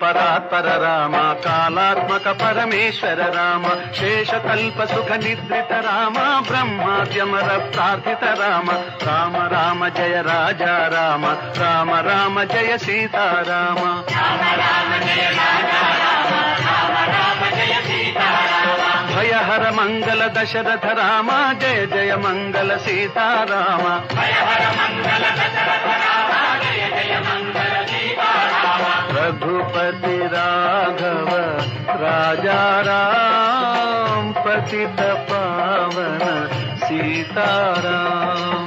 పరాత్పర రామ కాలాత్మక పరమేశ్వర రామ శేషకల్ప సుఖ నిద్రిత రామ బ్రహ్మాద్యమర ప్రార్థిత రామ రామ రామ జయ రాజా రామ రామ రామ జయ సీతారామ భయహర మంగళ దశరథ రామ జయ జయ మంగళ సీతారామ रघुपति राघव राजा राम पतित पावन सीताराम।